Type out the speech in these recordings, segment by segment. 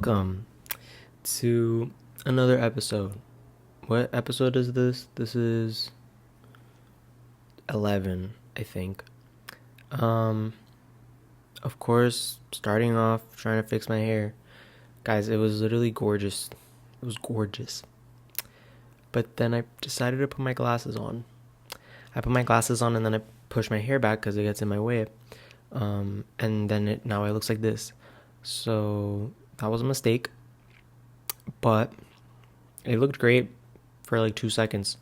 welcome to another episode. What episode is this? This is 11, I think. Of course, starting off trying to fix my hair. Guys, it was literally gorgeous. It was gorgeous. But then I decided to put my glasses on. I put my glasses on and then I push my hair back because it gets in my way. And then now it looks like this. So that was a mistake. But it looked great for like 2 seconds.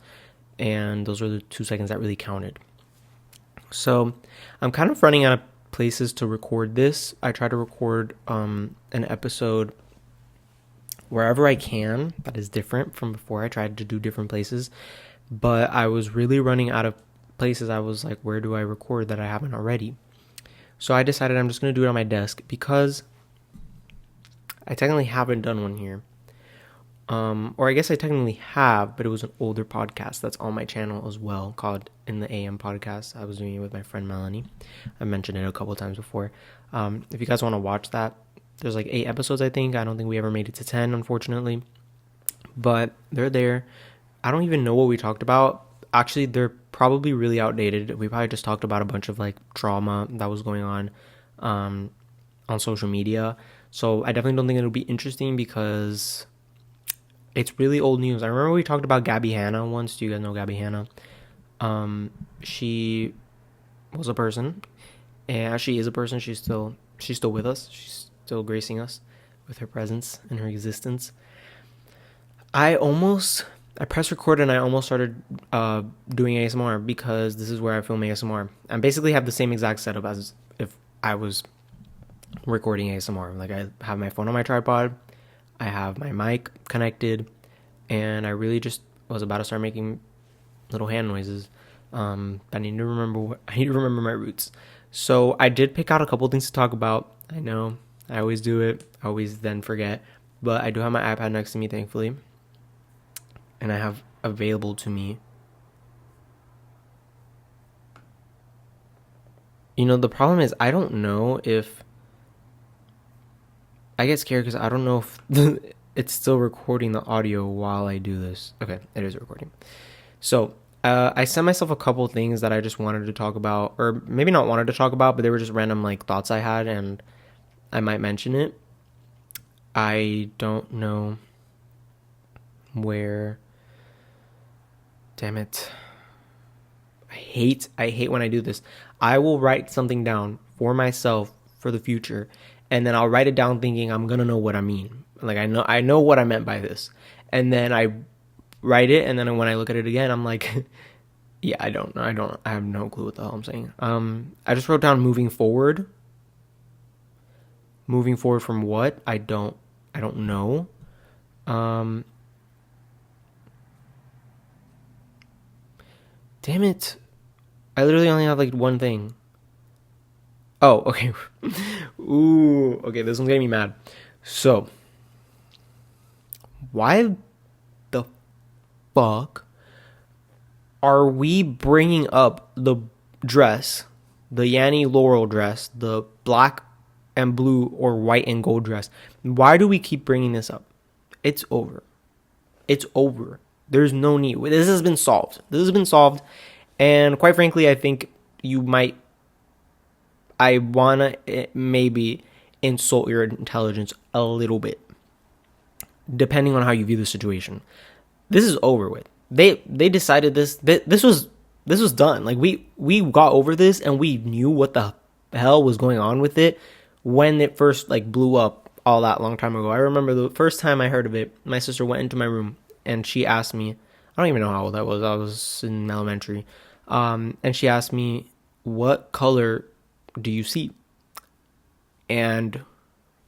And those were the 2 seconds that really counted. So I'm kind of running out of places to record this. I try to record an episode wherever I can that is different from before. I tried to do different places, but I was really running out of places. I was like, where do I record that I haven't already? So I decided I'm just going to do it on my desk because I technically haven't done one here. Or I guess I technically have, but it was an older podcast that's on my channel as well, called In the AM Podcast. I was doing it with my friend Melanie. I mentioned it a couple of times before. If you guys want to watch that, there's like 8 episodes, I think. I don't think we ever made it to 10, unfortunately. But they're there. I don't even know what we talked about. Actually, they're probably really outdated. We probably just talked about a bunch of like drama that was going on social media. So I definitely don't think it'll be interesting because it's really old news. I remember we talked about Gabby Hanna once. Do you guys know Gabby Hanna? She was a person, and she is a person. She's still with us. She's still gracing us with her presence and her existence. I pressed record and I almost started doing ASMR because this is where I film ASMR. I basically have the same exact setup as if I was recording ASMR. Like, I have my phone on my tripod, I have my mic connected, and I really just was about to start making little hand noises. I need to remember my roots. So I did pick out a couple things to talk about. I know I always do it. I always then forget. But I do have my iPad next to me, thankfully. And I have available to me. You know, the problem is I don't know if I get scared because I don't know if it's still recording the audio while I do this. Okay, it is recording. So I sent myself a couple things that I just wanted to talk about, or maybe not wanted to talk about, but they were just random like thoughts I had, and I might mention it. I don't know where. Damn it. I hate when I do this. I will write something down for myself for the future, and then I'll write it down thinking I'm gonna know what I mean. Like, I know what I meant by this. And then I write it, and then when I look at it again, I'm like, yeah, I don't know. I have no clue what the hell I'm saying. I just wrote down moving forward. Moving forward from what? I don't know. Damn it. I literally only have like one thing. Oh, okay. Ooh, okay, this one's getting me mad. So, why the fuck are we bringing up the dress, the Yanni Laurel dress, the black and blue or white and gold dress? Why do we keep bringing this up? It's over. It's over. There's no need. This has been solved. And quite frankly, I think I want to maybe insult your intelligence a little bit, depending on how you view the situation. This is over with. They decided this was done. Like, we got over this, and we knew what the hell was going on with it when it first like blew up all that long time ago. I remember the first time I heard of it, my sister went into my room and she asked me, I don't even know how old I was. I was in elementary. And she asked me, what color do you see? And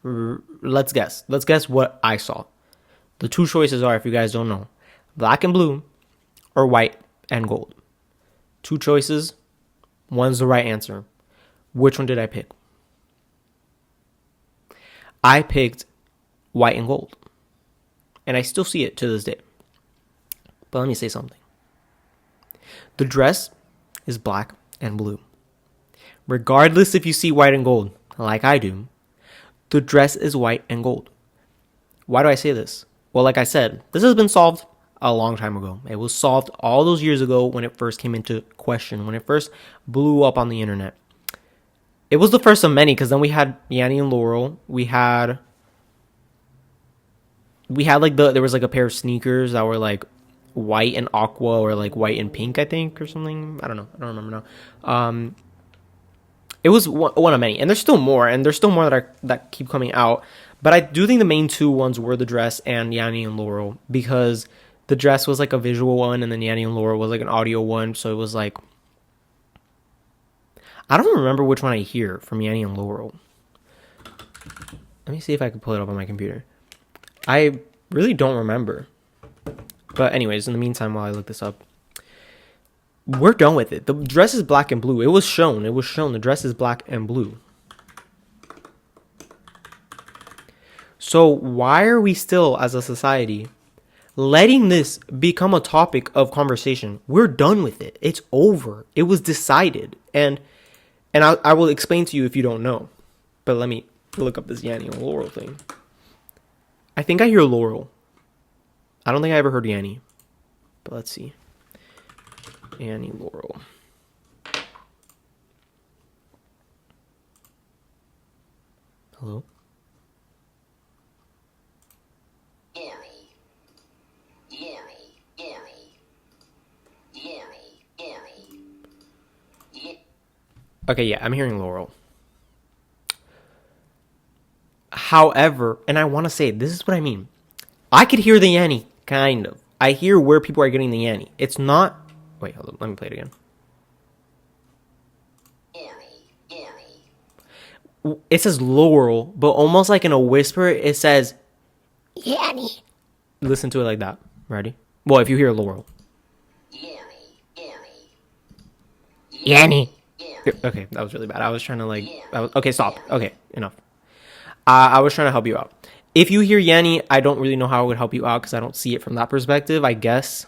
let's guess what I saw. The 2 choices are, if you guys don't know, black and blue or white and gold. 2 choices. One's the right answer. Which one did I pick? I picked white and gold. And I still see it to this day. But let me say something. The dress is black and blue. Regardless if you see white and gold, like I do, the dress is white and gold. Why do I say this? Well, like I said, this has been solved a long time ago. It was solved all those years ago when it first came into question, when it first blew up on the internet. It was the first of many, because then we had Yanni and Laurel. We had like there was like a pair of sneakers that were like white and aqua, or like white and pink, I think, or something. I don't know. I don't remember now. It was one of many, and there's still more, that keep coming out. But I do think the main two ones were the dress and Yanni and Laurel, because the dress was like a visual one, and then Yanni and Laurel was like an audio one. So it was like, I don't remember which one I hear from Yanni and Laurel. Let me see if I can pull it up on my computer. I really don't remember. But anyways, in the meantime, while I look this up, we're done with it. The dress is black and blue. It was shown. The dress is black and blue. So why are we still, as a society, letting this become a topic of conversation? We're done with it. It's over. It was decided. And I will explain to you if you don't know. But let me look up this Yanni and Laurel thing. I think I hear Laurel. I don't think I ever heard Yanni. But let's see. Yanni, Laurel. Hello? Okay, yeah, I'm hearing Laurel. However, and I want to say, this is what I mean. I could hear the Yanni, kind of. I hear where people are getting the Yanni. It's not... Wait, hold on. Let me play it again. It says Laurel, but almost like in a whisper, it says Yanni. Listen to it like that. Ready? Well, if you hear Laurel. Yanni. Okay, that was really bad. I was trying to like... okay, stop. Okay, enough. I was trying to help you out. If you hear Yanni, I don't really know how I would help you out, because I don't see it from that perspective. I guess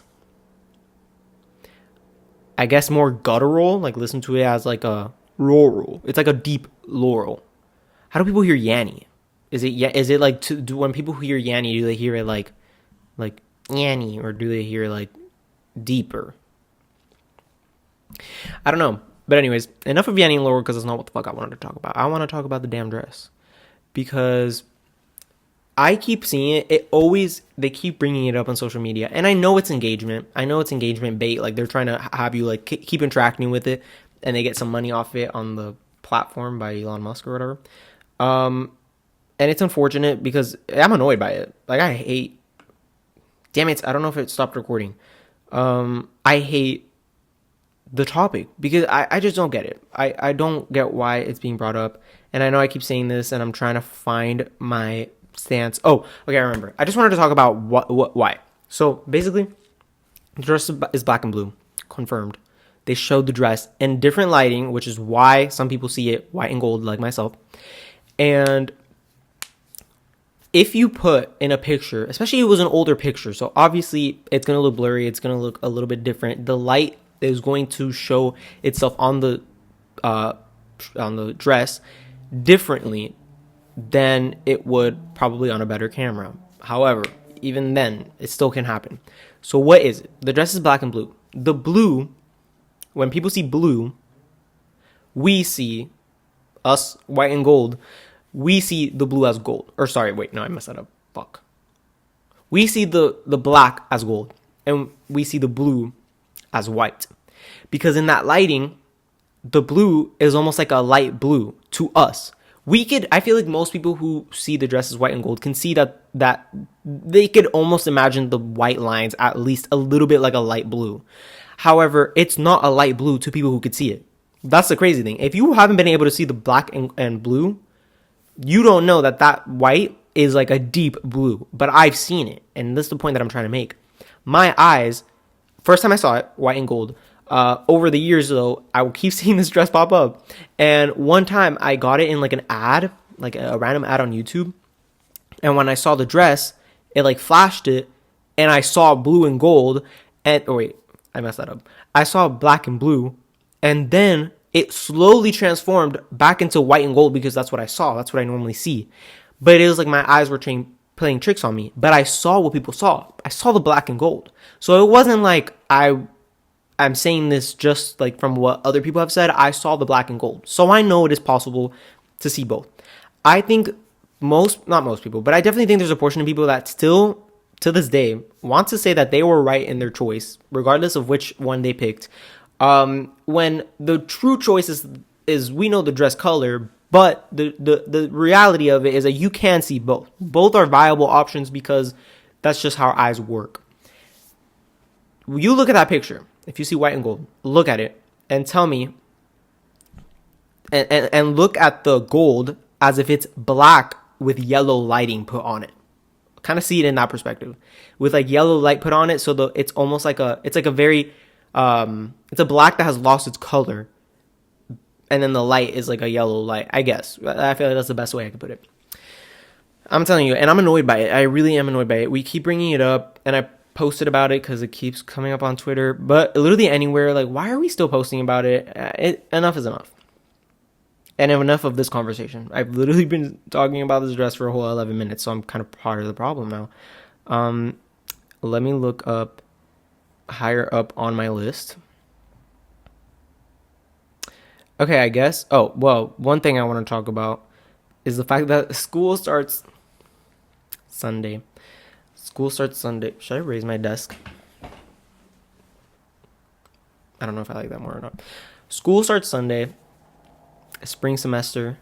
more guttural, like listen to it as like a Laurel. It's like a deep Laurel. How do people hear Yanni? Is it like, do when people hear Yanni, do they hear it like Yanni, or do they hear like deeper? I don't know. But anyways, enough of Yanni and Laurel, because that's not what the fuck I wanted to talk about. I want to talk about the damn dress, because I keep seeing it. They keep bringing it up on social media. And I know it's engagement. I know it's engagement bait. Like, they're trying to have you, like, keep interacting with it. And they get some money off it on the platform by Elon Musk or whatever. And it's unfortunate, because I'm annoyed by it. Like, I hate... Damn it, I don't know if it stopped recording. I hate the topic, because I just don't get it. I don't get why it's being brought up. And I know I keep saying this, and I'm trying to find my stance. Oh, okay, I remember. I just wanted to talk about why. So basically, the dress is black and blue, confirmed. They showed the dress in different lighting, which is why some people see it white and gold, like myself. And if you put in a picture, especially it was an older picture, so obviously it's going to look blurry, it's going to look a little bit different. The light is going to show itself on the dress differently than it would probably on a better camera. However, even then, it still can happen. So what is it? The dress is black and blue. The blue, when people see blue, we see us white and gold. We see the blue as gold. Or sorry, wait, no, I messed that up. Fuck. We see the black as gold, and we see the blue as white. Because in that lighting, the blue is almost like a light blue to us. I feel like most people who see the dress as white and gold can see that they could almost imagine the white lines at least a little bit like a light blue. However, it's not a light blue to people who could see it. That's the crazy thing. If you haven't been able to see the black and blue, you don't know that white is like a deep blue. But I've seen it, and this is the point that I'm trying to make. My eyes, first time I saw it, white and gold. Over the years, though, I will keep seeing this dress pop up. And one time I got it in like an ad, like a random ad on YouTube. And when I saw the dress, it like flashed it, and I saw blue and gold. Wait, I messed that up. I saw black and blue, and then it slowly transformed back into white and gold, because that's what I saw. That's what I normally see. But it was like my eyes were playing tricks on me, but I saw what people saw. I saw the black and gold. So it wasn't like I'm saying this just like from what other people have said. I saw the black and gold. So I know it is possible to see both. I think not most people, but I definitely think there's a portion of people that still to this day want to say that they were right in their choice, regardless of which one they picked. When the true choice is we know the dress color, but the reality of it is that you can see both. Both are viable options because that's just how our eyes work. You look at that picture. If you see white and gold, look at it and tell me, and look at the gold as if it's black with yellow lighting put on it. Kind of see it in that perspective, with like yellow light put on it, so it's almost like it's a very it's a black that has lost its color, and then the light is like a yellow light. I guess I feel like that's the best way I could put it. I'm telling you, and I'm annoyed by it. I really am annoyed by it. We keep bringing it up, and I posted about it because it keeps coming up on Twitter, but literally anywhere. Like, why are we still posting about it? Enough is enough. And enough of this conversation. I've literally been talking about this dress for a whole 11 minutes, so I'm kind of part of the problem now. Let me look up higher up on my list. Okay, I guess. Oh, well, one thing I want to talk about is the fact that school starts Sunday. School starts Sunday. Should I raise my desk? I don't know if I like that more or not. School starts Sunday. Spring semester,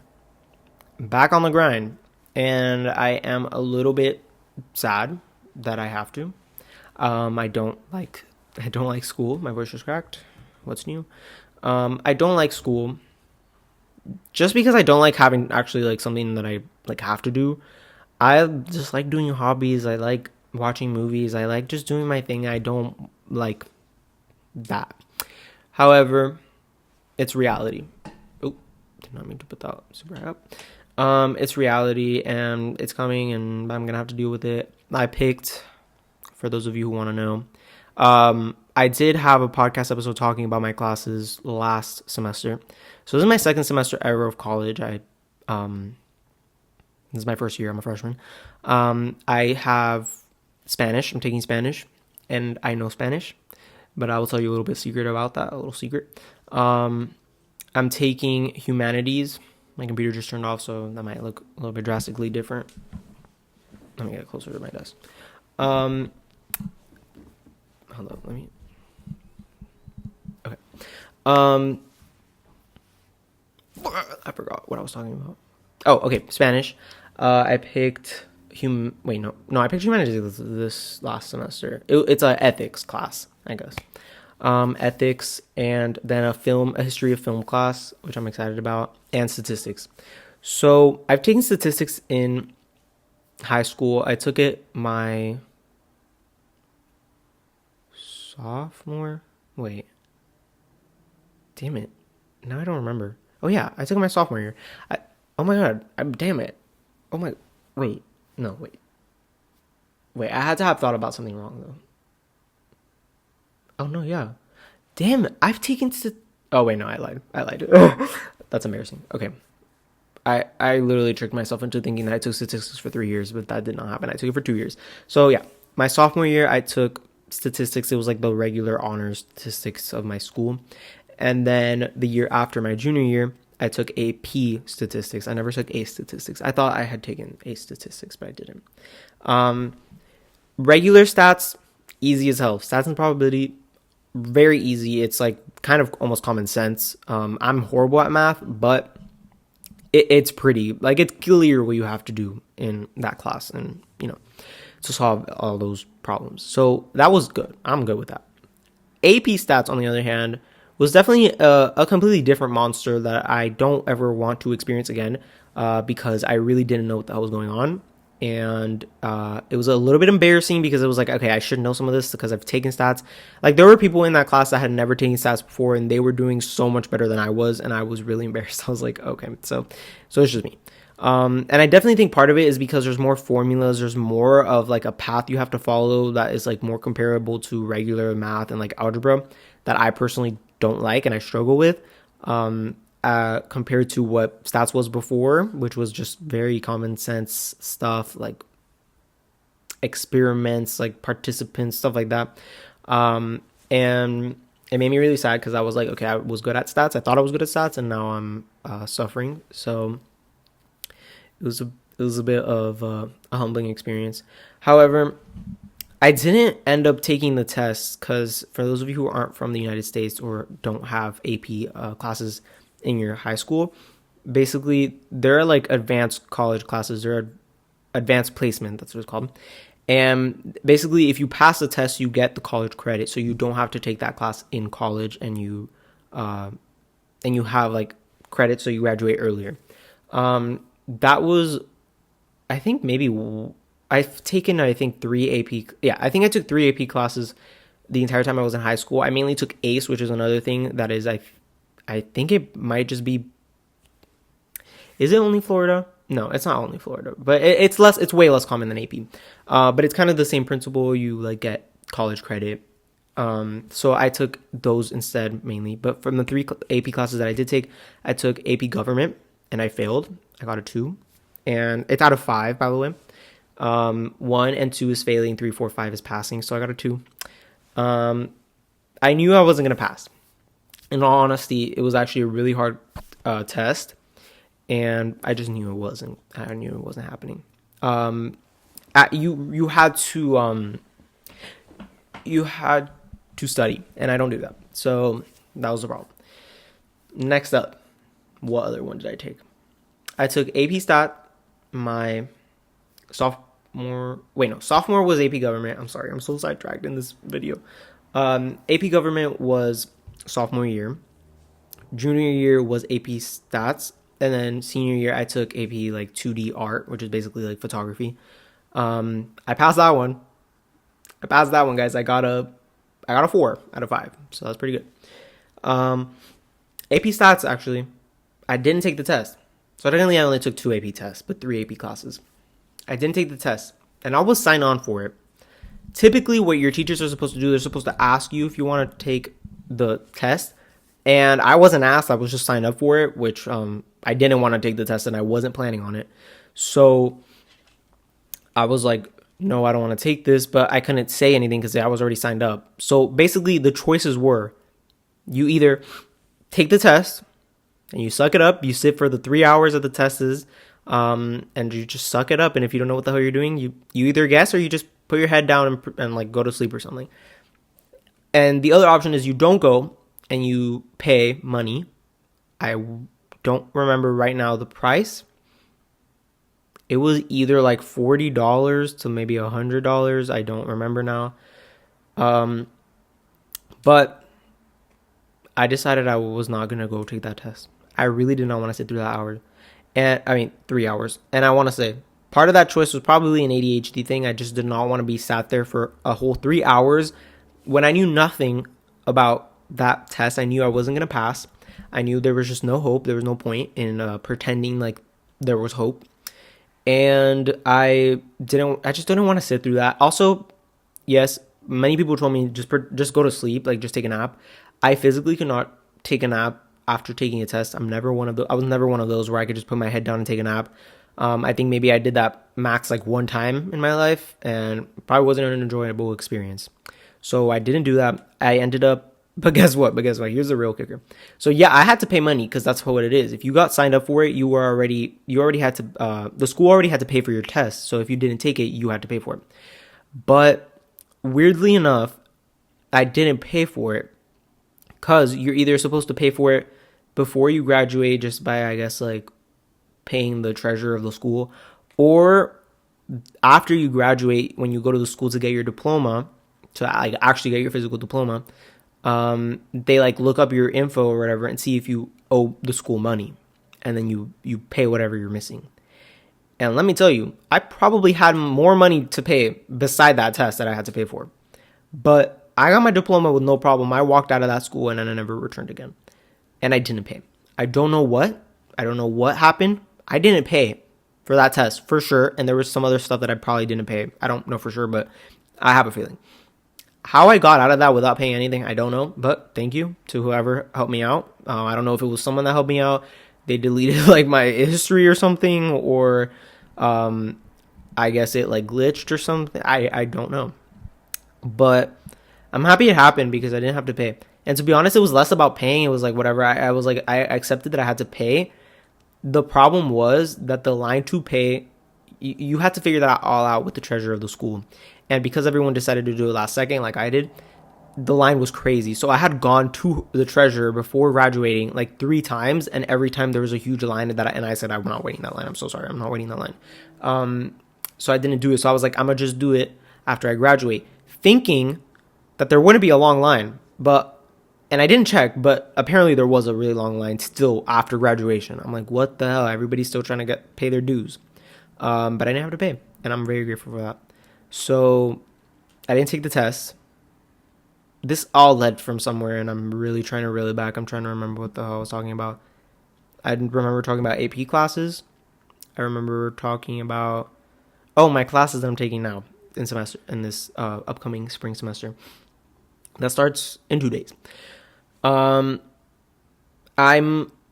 back on the grind, and I am a little bit sad that I have to. I don't like school. My voice just cracked. What's new? I don't like school just because I don't like having actually like something that I like have to do. I just like doing hobbies. I like watching movies. I like just doing my thing. I don't like that. However, it's reality. Did not mean to put that super high up. It's reality and it's coming and I'm gonna have to deal with it. I picked, for those of you who want to know, I did have a podcast episode talking about my classes last semester. So this is my second semester ever of college. This is my first year. I'm a freshman. I have Spanish. I'm taking Spanish and I know Spanish, but I will tell you a little bit secret about that. A little secret. I'm taking humanities. My computer just turned off, so that might look a little bit drastically different. Let me get closer to my desk. Hold up, let me. Okay. I forgot what I was talking about. Oh, okay, Spanish. I picked I picked humanities this last semester. It's a ethics class, I guess. Ethics, and then a history of film class, which I'm excited about, and statistics. So I've taken statistics in high school. I took it my sophomore. Wait. Damn it. Now I don't remember. Oh yeah, I took it my sophomore year. Oh my god. Damn it. Oh my. Wait. No, wait. Wait, I had to have thought about something wrong though. Oh, no, yeah. Damn, I've taken... Oh, wait, no, I lied. That's embarrassing. Okay. I literally tricked myself into thinking that I took statistics for 3 years, but that did not happen. I took it for 2 years. So, yeah, my sophomore year, I took statistics. It was like the regular honors statistics of my school. And then the year after, my junior year, I took AP statistics. I never took A statistics. I thought I had taken A statistics, but I didn't. Regular stats, easy as hell. Stats and probability, very easy. It's like kind of almost common sense. I'm horrible at math, but it's pretty, like, it's clear what you have to do in that class and, to solve all those problems. So that was good. I'm good with that. AP stats, on the other hand, was definitely a completely different monster that I don't ever want to experience again, because I really didn't know what the hell was going on. And it was a little bit embarrassing because it was like, okay, I should know some of this because I've taken stats. Like, there were people in that class that had never taken stats before, and they were doing so much better than I was, and I was really embarrassed. I was like, okay, so it's just me. And I definitely think part of it is because there's more formulas, there's more of like a path you have to follow that is like more comparable to regular math and like algebra that I personally don't like and I struggle with. Compared to what stats was before, which was just very common sense stuff, like experiments, like participants, stuff like that. And it made me really sad because I was like, okay, I was good at stats. I thought I was good at stats, and now I'm suffering. So it was a bit of a humbling experience. However, I didn't end up taking the test because for those of you who aren't from the United States or don't have AP classes in your high school, basically there are like advanced college classes. There are advanced placement. That's what it's called. And basically, if you pass the test, you get the college credit, so you don't have to take that class in college, uh, and you have like credit, so you graduate earlier. That was, I think maybe I've taken I think three AP. Yeah, I think I took three AP classes the entire time I was in high school. I mainly took ACE, which is another thing that is I think it might just be. Is it only Florida? No, it's not only Florida, but it's less. It's way less common than AP. But it's kind of the same principle. You like get college credit. So I took those instead mainly. But from the three AP classes that I did take, I took AP Government and I failed. I got a 2, and it's out of 5, by the way. 1 and 2 is failing, 3, 4, 5 is passing. So I got a 2. I knew I wasn't gonna pass. In all honesty, it was actually a really hard test, and I just knew it wasn't. I knew it wasn't happening. You had to study, and I don't do that. So that was the problem. Next up, what other one did I take? I took AP Stat. My sophomore was AP Government. I'm sorry, I'm so sidetracked in this video. AP Government was sophomore year. Junior year was AP Stats. And then senior year, I took AP like 2D art, which is basically like photography. I passed that one. Guys. I got a 4 out of 5, so that's pretty good. AP Stats, actually, I didn't take the test. So technically, I only took 2 AP tests, but 3 AP classes. I didn't take the test, and I was signed on for it. Typically, what your teachers are supposed to do, they're supposed to ask you if you want to take the test. And I wasn't asked. I was just signed up for it, which I didn't want to take the test, and I wasn't planning on it. So I was like, no, I don't want to take this, but I couldn't say anything because I was already signed up. So basically, the choices were you either take the test and you suck it up, you sit for the 3 hours that the test is, and you just suck it up. And if you don't know what the hell you're doing, you either guess or you just put your head down and like go to sleep or something. And the other option is you don't go and you pay money. I don't remember right now the price. It was either like $40 to maybe $100. I don't remember now. But I decided I was not going to go take that test. I really did not want to sit through that hour. 3 hours. And I want to say, part of that choice was probably an ADHD thing. I just did not want to be sat there for a whole 3 hours when I knew nothing about that test. I knew I wasn't going to pass. I knew there was just no hope. There was no point in pretending like there was hope. And I just didn't want to sit through that. Also, yes, many people told me just go to sleep, like just take a nap. I physically could not take a nap after taking a test. I was never one of those where I could just put my head down and take a nap. I think maybe I did that max like one time in my life, and probably wasn't an enjoyable experience. So I didn't do that. I ended up, but guess what? Here's the real kicker. So yeah, I had to pay money because that's what it is. If you got signed up for it, you already had to, the school already had to pay for your test. So if you didn't take it, you had to pay for it. But weirdly enough, I didn't pay for it because you're either supposed to pay for it before you graduate just by, I guess, like paying the treasurer of the school, or after you graduate, when you go to the school to get your diploma, to like actually get your physical diploma, they like look up your info or whatever and see if you owe the school money, and then you pay whatever you're missing. And let me tell you, I probably had more money to pay beside that test that I had to pay for, but I got my diploma with no problem. I walked out of that school and then I never returned again, and I didn't pay. I don't know what happened. I didn't pay for that test for sure, and there was some other stuff that I probably didn't pay. I don't know for sure, but I have a feeling. How I got out of that without paying anything, I don't know, but thank you to whoever helped me out. I don't know if it was someone that helped me out. They deleted like my history or something, or I guess it like glitched or something. I don't know. But I'm happy it happened because I didn't have to pay. And to be honest, it was less about paying. It was like whatever. I was like, I accepted that I had to pay. The problem was that the line to pay, you had to figure that all out with the treasurer of the school. And because everyone decided to do it last second, like I did, the line was crazy. So I had gone to the treasurer before graduating like 3 times, and every time there was a huge line and I said, I'm not waiting that line. I'm so sorry. I'm not waiting that line. So I didn't do it. So I was like, I'm going to just do it after I graduate, thinking that there wouldn't be a long line. And I didn't check, but apparently there was a really long line still after graduation. I'm like, what the hell? Everybody's still trying to pay their dues. But I didn't have to pay, and I'm very grateful for that. So I didn't take the test. This all led from somewhere, and I'm really trying to reel it back. I'm trying to remember what the hell I was talking about. I remember talking about AP classes. I remember talking about, my classes that I'm taking now in this upcoming spring semester. That starts in 2 days. I'm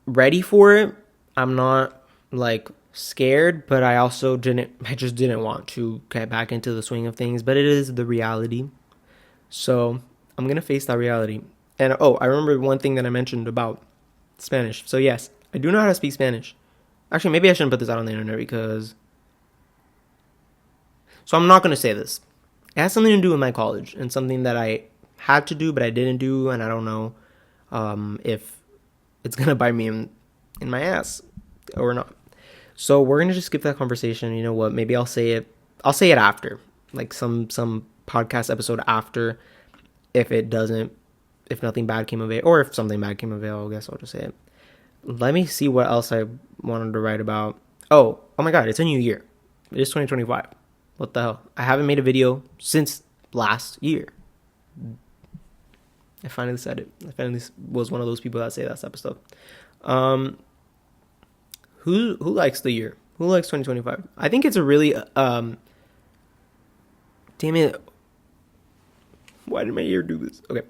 ready for it. I'm not like scared, but I just didn't want to get back into the swing of things, but it is the reality. So I'm going to face that reality. And I remember one thing that I mentioned about Spanish. So yes, I do know how to speak Spanish. Actually, maybe I shouldn't put this out on the internet so I'm not going to say this. It has something to do with my college and something that I had to do, but I didn't do. And I don't know if it's going to bite me in my ass or not. So we're going to just skip that conversation. You know what? Maybe I'll say it after, like some podcast episode after, if nothing bad came of it, or if something bad came of it, I guess I'll just say it. Let me see what else I wanted to write about. Oh my God, it's a new year. It is 2025. What the hell? I haven't made a video since last year. I finally said it. I finally was one of those people that say that type of stuff. Who likes the year? Who likes 2025? I think it's a really damn it. Why did my ear do this? Okay.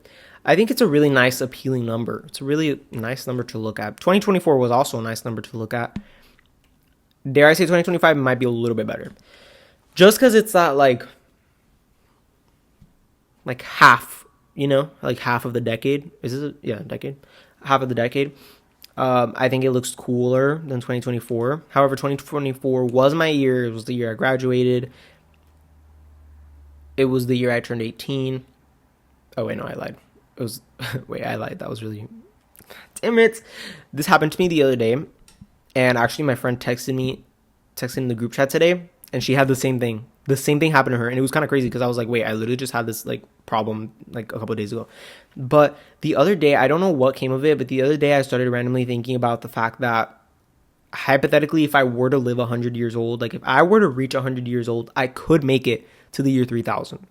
I think it's a really nice, appealing number. It's a really nice number to look at. 2024 was also a nice number to look at. Dare I say 2025 might be a little bit better. Just because it's that like half, like half of the decade. Is this decade? Half of the decade. I think it looks cooler than 2024. However, 2024 was my year. It was the year I graduated. It was the year I turned 18. Oh, wait, no, I lied. I lied. That was really, damn it. This happened to me the other day. And actually, my friend texted in the group chat today, and she had the same thing. The same thing happened to her, and it was kind of crazy because I was like, wait, I literally just had this like problem like a couple of days ago. But the other day, I don't know what came of it, but the other day I started randomly thinking about the fact that hypothetically, if I were to live 100 years old, like if I were to reach 100 years old, I could make it to the year 3000.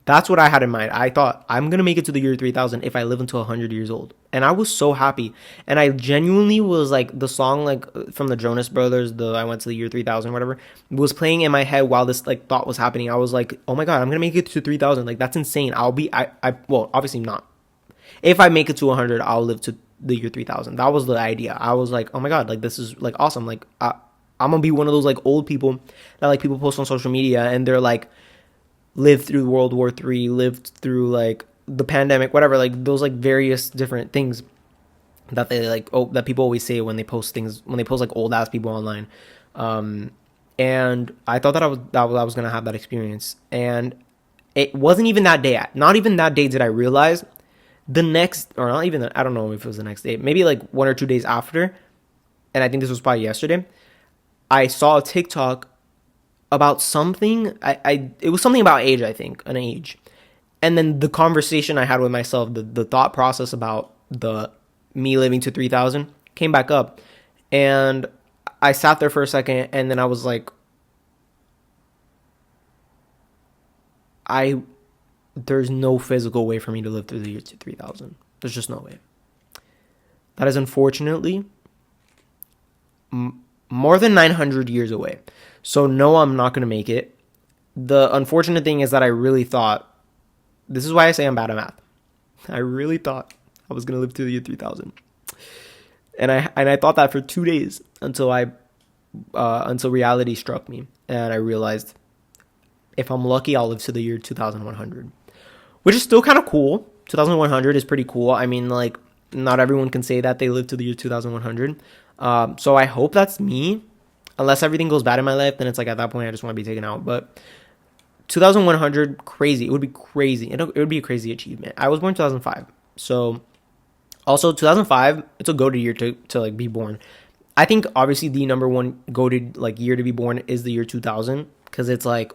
That's what I had in mind. I thought I'm going to make it to the year 3000 if I live until 100 years old. And I was so happy. And I genuinely was like, the song like from the Jonas Brothers, I went to the year 3000, whatever, was playing in my head while this like thought was happening. I was like, oh my God, I'm going to make it to 3000. Like that's insane. Well, obviously not. If I make it to 100, I'll live to the year 3000. That was the idea. I was like, oh my God, like this is like awesome. Like I'm going to be one of those like old people that like people post on social media and they're like, lived through World War III, lived through like the pandemic, whatever, like those like various different things that they like, that people always say when they post like old ass people online. And I thought that I was going to have that experience. And it wasn't even that day. Not even that day did I realize the next, or not even, I don't know if it was the next day, maybe like 1 or 2 days after. And I think this was probably yesterday. I saw a TikTok about something. It was something about age, I think, an age. And then the conversation I had with myself, the thought process about me living to 3000 came back up. And I sat there for a second and then I was like, there's no physical way for me to live through the year to 3000. There's just no way. That is unfortunately more than 900 years away. So no, I'm not going to make it. The unfortunate thing is that I really thought, this is why I say I'm bad at math. I really thought I was going to live to the year 3000. And I thought that for 2 days until reality struck me and I realized If I'm lucky, I'll live to the year 2100, which is still kind of cool. 2100 is pretty cool. I mean, like, not everyone can say that they live to the year 2100. So I hope that's me. Unless everything goes bad in my life, then it's like at that point I just want to be taken out. But 2100, crazy. It would be crazy. It would be a crazy achievement. I was born 2005. So also 2005, it's a goated year to like be born. I think obviously the number one goated like year to be born is the year 2000, because it's like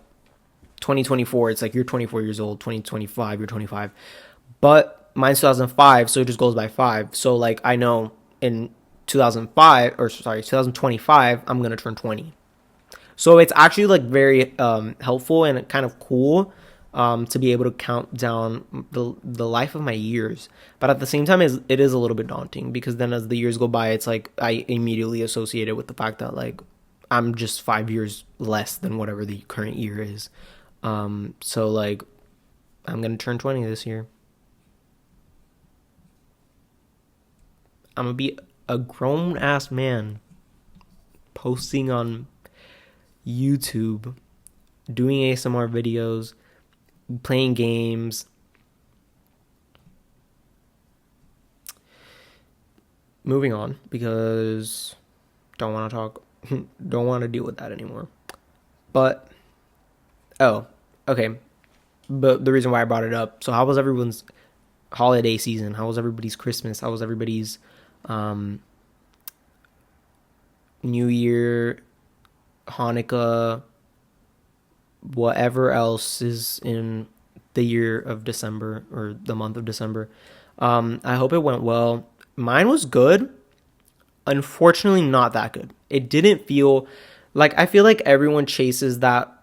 2024, it's like you're 24 years old. 2025, you're 25. But mine's 2005, so it just goes by 5. So like I know in 2005, or sorry, 2025, I'm gonna turn 20. So it's actually like very helpful and kind of cool to be able to count down the life of my years. But at the same time, it is a little bit daunting, because then as the years go by, it's like I immediately associate it with the fact that like I'm just 5 years less than whatever the current year is. So like I'm gonna turn 20 this year. I'm gonna be a grown ass man posting on YouTube, doing ASMR videos, playing games. Moving on, because don't want to talk, don't want to deal with that anymore. But, oh, okay. But the reason why I brought it up, so how was everyone's holiday season? How was everybody's Christmas? How was everybody's um, New Year, Hanukkah, whatever else is in the year of December, or the month of December? I hope it went well. Mine was good. Unfortunately, not that good. It didn't feel like, I feel like everyone chases that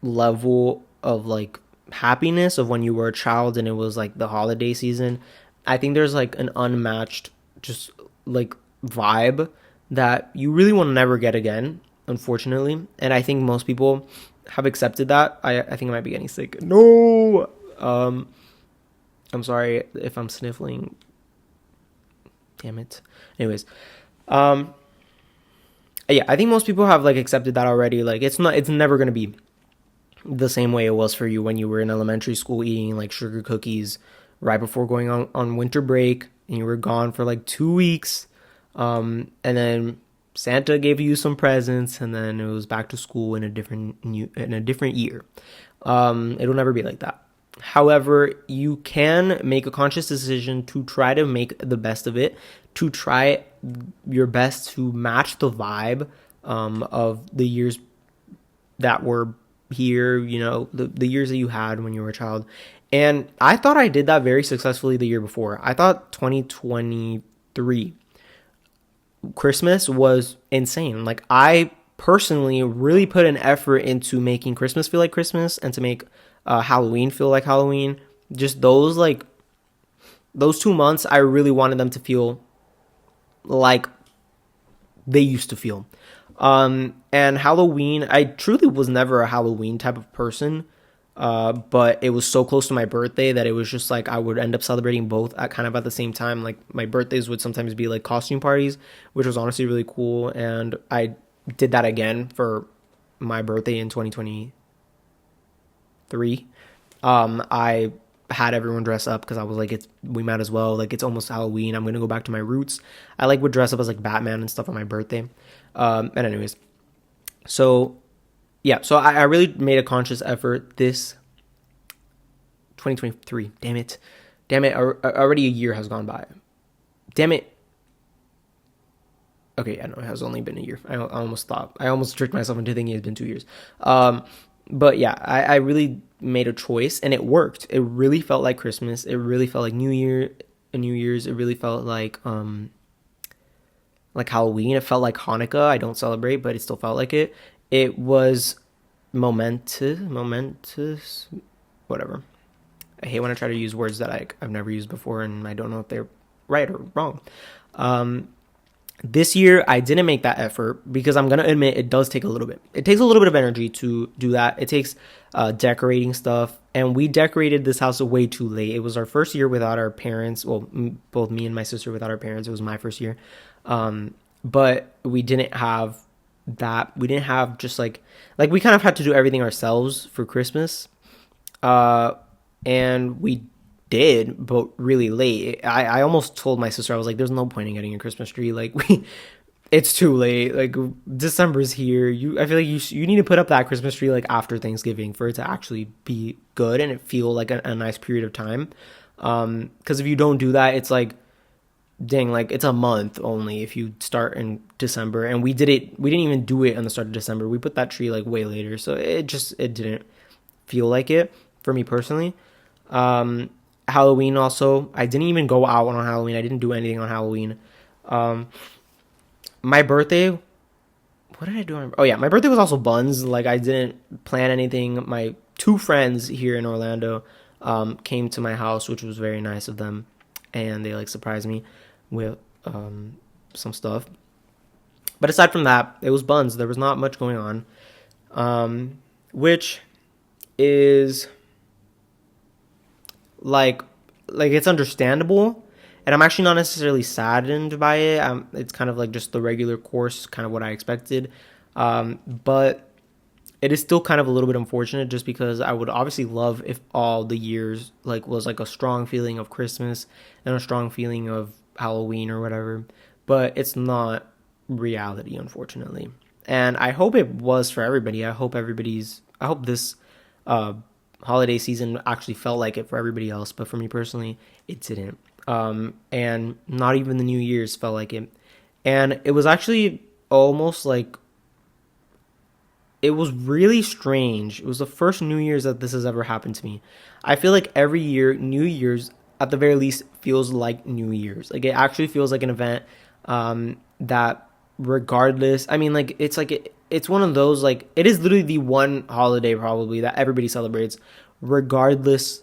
level of like happiness of when you were a child and it was like the holiday season. I think there's like an unmatched just like vibe that you really will never get again, unfortunately. And I think most people have accepted that. I think I might be getting sick. No. I'm sorry if I'm sniffling. Damn it. Anyways, yeah, I think most people have like accepted that already. Like it's never gonna be the same way it was for you when you were in elementary school eating like sugar cookies right before going on winter break, and you were gone for like 2 weeks. And then Santa gave you some presents, and then it was back to school in a different year. It'll never be like that. However, you can make a conscious decision to try to make the best of it, to try your best to match the vibe of the years that were here, you know, the years that you had when you were a child. And I thought I did that very successfully the year before. I thought 2023 Christmas was insane. Like I personally really put an effort into making Christmas feel like Christmas, and to make Halloween feel like Halloween. Just those 2 months, I really wanted them to feel like they used to feel. And Halloween, I truly was never a Halloween type of person. But it was so close to my birthday that it was just like I would end up celebrating both at kind of at the same time. Like my birthdays would sometimes be like costume parties, which was honestly really cool. And I did that again for my birthday in 2023. I had everyone dress up because I was like, we might as well. Like it's almost Halloween. I'm gonna go back to my roots. I like would dress up as like Batman and stuff on my birthday. And anyways, so yeah, so I really made a conscious effort this 2023. Damn it. Already a year has gone by. Damn it. Okay, yeah, no, it has only been a year. I almost tricked myself into thinking it's been 2 years. But yeah, I really made a choice, and it worked. It really felt like Christmas. It really felt like New Year's. It really felt like Halloween. It felt like Hanukkah. I don't celebrate, but it still felt like it. It was momentous, whatever. I hate when I try to use words that I've never used before, and I don't know if they're right or wrong. This year, I didn't make that effort because I'm going to admit it does take a little bit. It takes a little bit of energy to do that. It takes decorating stuff, and we decorated this house way too late. It was our first year without our parents. Well, both me and my sister without our parents. It was my first year. But we didn't have that we didn't have just like we kind of had to do everything ourselves for Christmas. Uh, and we did, but really late. I almost told my sister, I was like, "There's no point in getting a Christmas tree. Like, it's too late. Like, December's here. I feel like you need to put up that Christmas tree like after Thanksgiving for it to actually be good and it feel like a nice period of time. Because if you don't do that, it's like, dang, like it's a month only if you start in December. And we didn't even do it on the start of December. We put that tree like way later, so it didn't feel like it for me personally. Halloween also, I didn't even go out on Halloween. I didn't do anything on Halloween. Um, my birthday, what did I do? Oh yeah, my birthday was also buns. Like I didn't plan anything. My two friends here in Orlando came to my house, which was very nice of them, and they like surprised me with some stuff. But aside from that, it was buns. There was not much going on, which is like it's understandable, and I'm actually not necessarily saddened by it. It's kind of like just the regular course, kind of what I expected. But it is still kind of a little bit unfortunate, just because I would obviously love if all the years like was like a strong feeling of Christmas and a strong feeling of Halloween or whatever. But it's not reality, unfortunately. And I hope it was for everybody. I hope this uh, holiday season actually felt like it for everybody else, but for me personally, it didn't. And not even the New Year's felt like it. And it was actually almost like it was really strange. It was the first New Year's that this has ever happened to me. I feel like every year, New Year's at the very least feels like New Year's. Like it actually feels like an event that, regardless, I mean, it's one of those, like it is literally the one holiday probably that everybody celebrates, regardless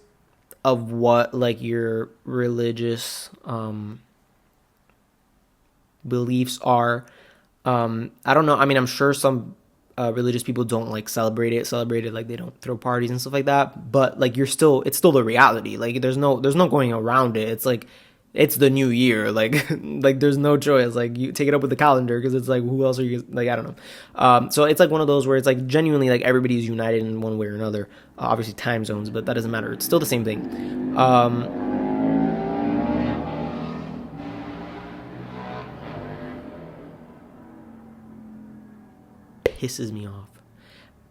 of what like your religious beliefs are. I don't know. I mean, I'm sure some religious people don't like celebrate it, like they don't throw parties and stuff like that. But like it's still the reality. Like there's no going around it. It's like it's the new year. Like like there's no choice. Like you take it up with the calendar, because it's like who else are you, like I don't know. So it's like one of those where it's like genuinely like everybody's united in one way or another. Obviously time zones, but that doesn't matter. It's still the same thing. Pisses me off.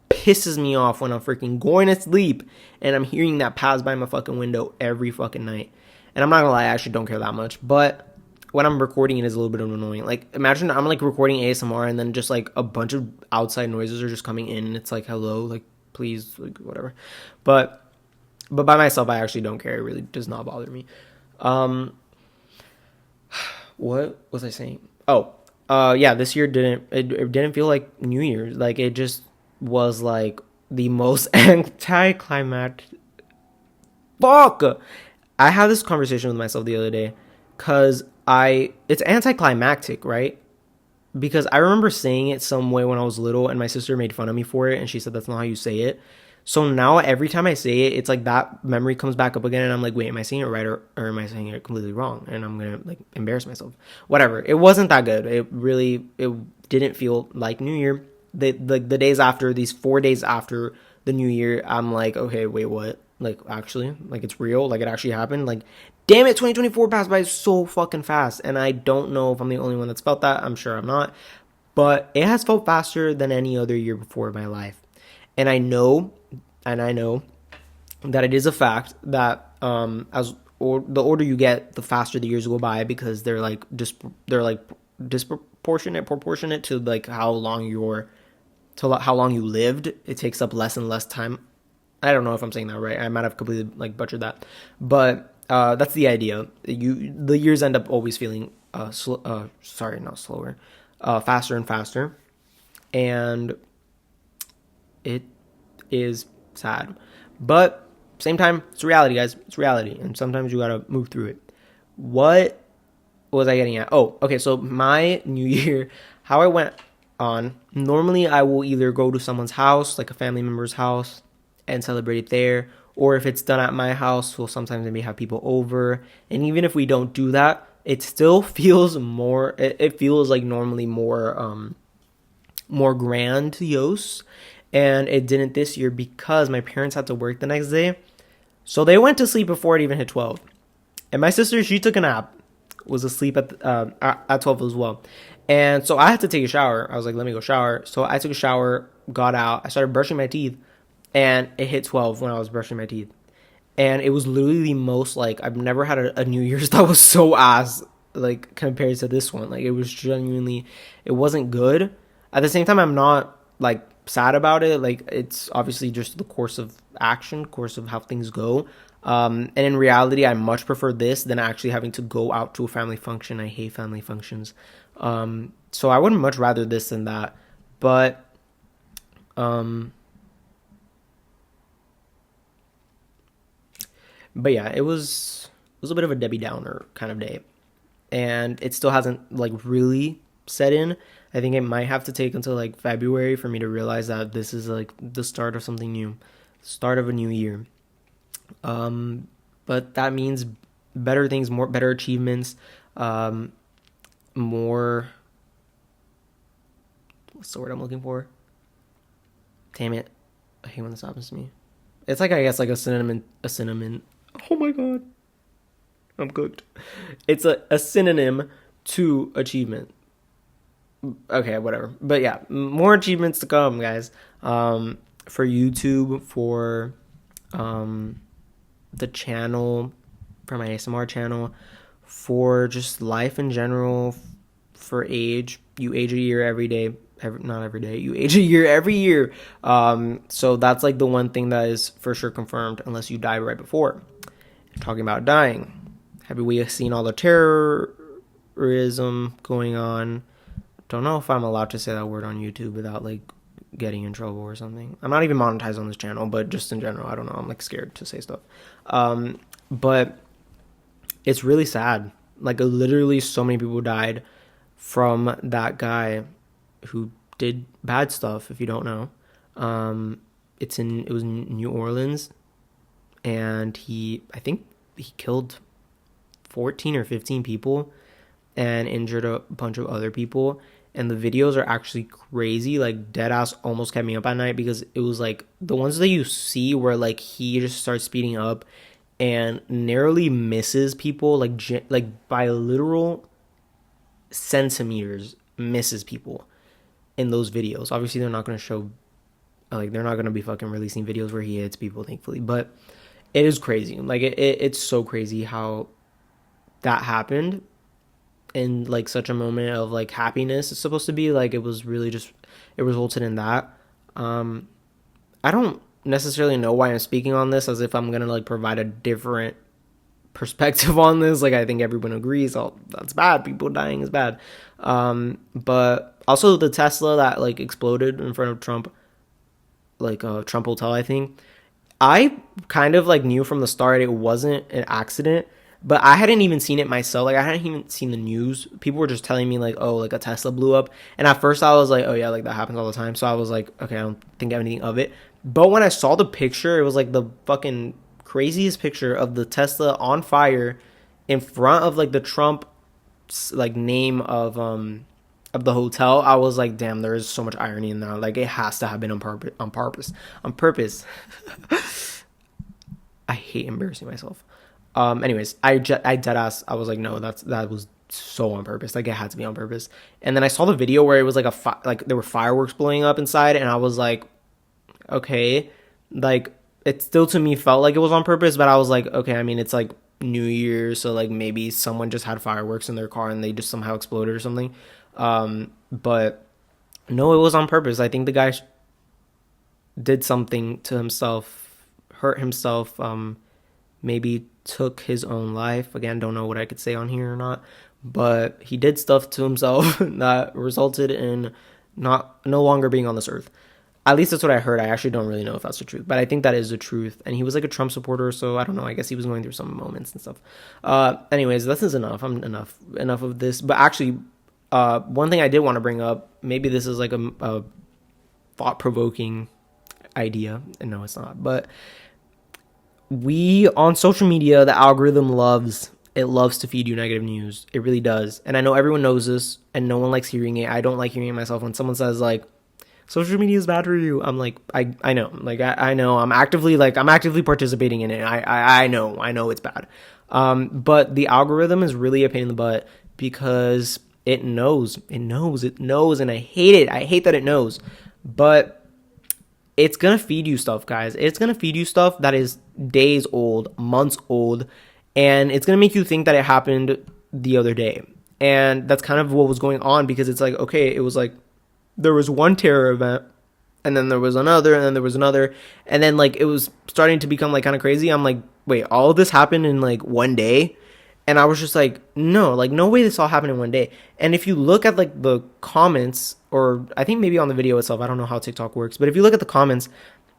Pisses me off when I'm freaking going to sleep and I'm hearing that pass by my fucking window every fucking night. And I'm not gonna lie, I actually don't care that much. But when I'm recording, it is a little bit annoying. Like imagine I'm like recording ASMR and then just like a bunch of outside noises are just coming in and it's like hello, like please, like whatever. But by myself, I actually don't care. It really does not bother me. Um, what was I saying? Oh, yeah, this year it didn't feel like New Year's. Like it just was like the most anticlimactic. Fuck. I had this conversation with myself the other day, cause it's anticlimactic, right? Because I remember saying it some way when I was little, and my sister made fun of me for it, and she said that's not how you say it. So now every time I say it, it's like that memory comes back up again, and I'm like, wait, am I saying it right, or am I saying it completely wrong? And I'm gonna like embarrass myself. Whatever. It wasn't that good. It didn't feel like New Year. The days after, these 4 days after the New Year, I'm like, okay, wait, what? Like actually, like it's real, like it actually happened. Like, damn it, 2024 passed by so fucking fast, and I don't know if I'm the only one that's felt that. I'm sure I'm not, but it has felt faster than any other year before in my life. And I know that it is a fact that the older you get, the faster the years go by, because they're like proportionate to like how long you lived. It takes up less and less time. I don't know if I'm saying that right. I might have completely like butchered that, but that's the idea. The years end up always feeling not slower, faster and faster, and it is sad. But same time, it's reality, guys. It's reality, and sometimes you gotta move through it. What was I getting at? Oh, okay. So my New Year, how I went on. Normally, I will either go to someone's house, like a family member's house, and celebrate it there. Or if it's done at my house, we'll sometimes maybe have people over. And even if we don't do that, it still feels more. It feels like normally more more grandiose, and it didn't this year because my parents had to work the next day. So they went to sleep before it even hit 12. And my sister, she took a nap, was asleep at 12 as well. And so I had to take a shower. I was like, let me go shower. So I took a shower, got out, I started brushing my teeth, and it hit 12 when I was brushing my teeth. And it was literally the most, like, I've never had a New Year's that was so ass, like, compared to this one. Like, it was genuinely, it wasn't good. At the same time, I'm not, like, sad about it. Like, it's obviously just the course of action, course of how things go. And in reality, I much prefer this than actually having to go out to a family function. I hate family functions. So I would much rather this than that. But, yeah, it was a bit of a Debbie Downer kind of day, and it still hasn't like really set in. I think it might have to take until like February for me to realize that this is like the start of something new, start of a new year. But that means better things, more better achievements, more. What's the word I'm looking for? Damn it! I hate when this happens to me. It's like, I guess, like a synonym. Oh my god, I'm cooked. It's a synonym to achievement. Okay, whatever. But yeah, more achievements to come, guys. For YouTube, for the channel, for my ASMR channel, for just life in general, for age. You age a year every day. Not every day. You age a year every year. So that's like the one thing that is for sure confirmed, unless you die right before. Talking about dying, have we seen all the terrorism going on? Don't know if I'm allowed to say that word on YouTube without like getting in trouble or something. I'm not even monetized on this channel, but just in general, I don't know. I'm like scared to say stuff. But it's really sad. Like literally, so many people died from that guy who did bad stuff. If you don't know, it was in New Orleans, and I think he killed 14 or 15 people and injured a bunch of other people. And the videos are actually crazy. Like, deadass almost kept me up at night, because it was like the ones that you see where like he just starts speeding up and narrowly misses people, like by literal centimeters misses people in those videos. Obviously, they're not going to show, like, they're not going to be fucking releasing videos where he hits people, thankfully. But it is crazy. Like, it's so crazy how that happened in like such a moment of like happiness. It's supposed to be like, it was really just, it resulted in that. I don't necessarily know why I'm speaking on this as if I'm gonna like provide a different perspective on this. Like, I think everyone agrees, oh, that's bad, people dying is bad. But also the Tesla that like exploded in front of Trump, like Trump Hotel, I think. I kind of like knew from the start it wasn't an accident, but I hadn't even seen it myself. Like, I hadn't even seen the news. People were just telling me like, oh, like a Tesla blew up. And at first I was like, oh yeah, like that happens all the time. So I was like, okay, I don't think anything of it. But when I saw the picture, it was like the fucking craziest picture of the Tesla on fire in front of like the Trump like name of the hotel. I was like, damn, there is so much irony in that. Like, it has to have been on purpose. I hate embarrassing myself. Anyways, I dead ass, I was like, no, that was so on purpose. Like, it had to be on purpose. And then I saw the video where it was like like there were fireworks blowing up inside, and I was like, okay, like it still to me felt like it was on purpose, but I was like, okay, I mean, it's like New Year's, so like maybe someone just had fireworks in their car and they just somehow exploded or something. But no, it was on purpose. I think the guy did something to himself, hurt himself, maybe took his own life. Again, don't know what I could say on here or not, but he did stuff to himself that resulted in no longer being on this earth. At least that's what I heard. I actually don't really know if that's the truth, but I think that is the truth. And he was like a Trump supporter, so I don't know. I guess he was going through some moments and stuff. Anyways, this is enough. Enough of this. But actually, one thing I did want to bring up, maybe this is like a thought-provoking idea, and no, it's not. But we, on social media, the algorithm loves to feed you negative news. It really does. And I know everyone knows this, and no one likes hearing it. I don't like hearing it myself. When someone says like, social media is bad for you. I'm like, I know, like, I know, I'm actively participating in it. I know it's bad. But the algorithm is really a pain in the butt because it knows, and I hate it. I hate that it knows, but it's gonna feed you stuff, guys. It's gonna feed you stuff that is days old, months old, and it's gonna make you think that it happened the other day. And that's kind of what was going on, because it's like, okay, it was like there was one terror event, and then there was another, and then there was another, and then like it was starting to become like kind of crazy. I'm like, wait, all of this happened in like one day? And I was just like, no, like no way this all happened in one day. And if you look at like the comments, or I think maybe on the video itself, I don't know how TikTok works, but if you look at the comments,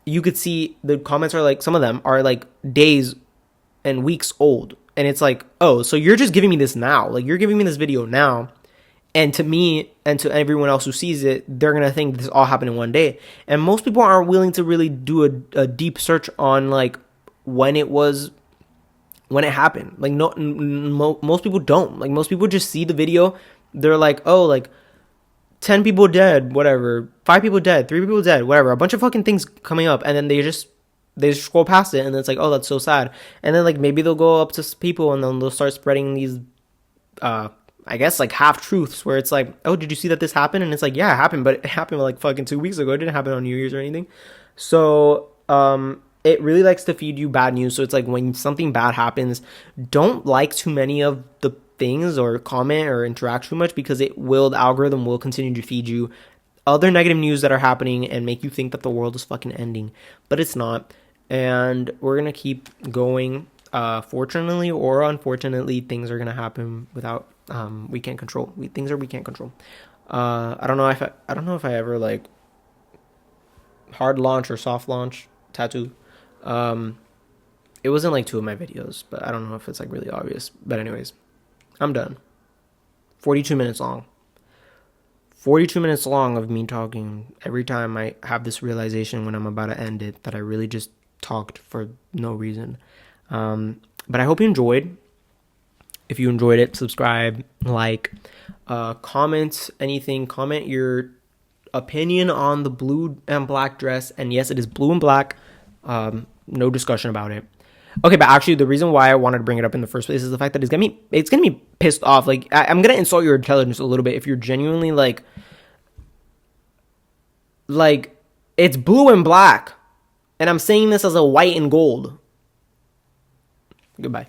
you could see the comments are like, some of them are like days and weeks old. And it's like, oh, so you're just giving me this now. Like, you're giving me this video now. And to me and to everyone else who sees it, they're going to think this all happened in one day. And most people aren't willing to really do a deep search on like when it happened. Like, no, most people don't. Like, most people just see the video. They're like, oh, like 10 people dead, whatever, 5 people dead, 3 people dead, whatever, a bunch of fucking things coming up, and then they just scroll past it, and it's like, oh, that's so sad. And then like maybe they'll go up to people, and then they'll start spreading these I guess like half truths, where it's like, oh, did you see that this happened? And it's like, yeah, it happened, but it happened like fucking 2 weeks ago. It didn't happen on New Year's or anything. So it really likes to feed you bad news. So it's like, when something bad happens, don't like too many of the things or comment or interact too much, because the algorithm will continue to feed you other negative news that are happening and make you think that the world is fucking ending, but it's not. And we're gonna keep going. Fortunately or unfortunately, things are gonna happen without we can't control. Things we can't control. I don't know if I ever like hard launch or soft launch tattoo. It was in like 2 of my videos, but I don't know if it's like really obvious. But anyways, I'm done. 42 minutes long. 42 minutes long of me talking. Every time I have this realization when I'm about to end it, that I really just talked for no reason. But I hope you enjoyed. If you enjoyed it, subscribe, like, comment anything. Comment your opinion on the blue and black dress. And yes, it is blue and black. No discussion about it. Okay, but actually, the reason why I wanted to bring it up in the first place is the fact that it's gonna be pissed off. Like, I'm gonna insult your intelligence a little bit if you're genuinely like it's blue and black, and I'm saying this as a white and gold. Goodbye.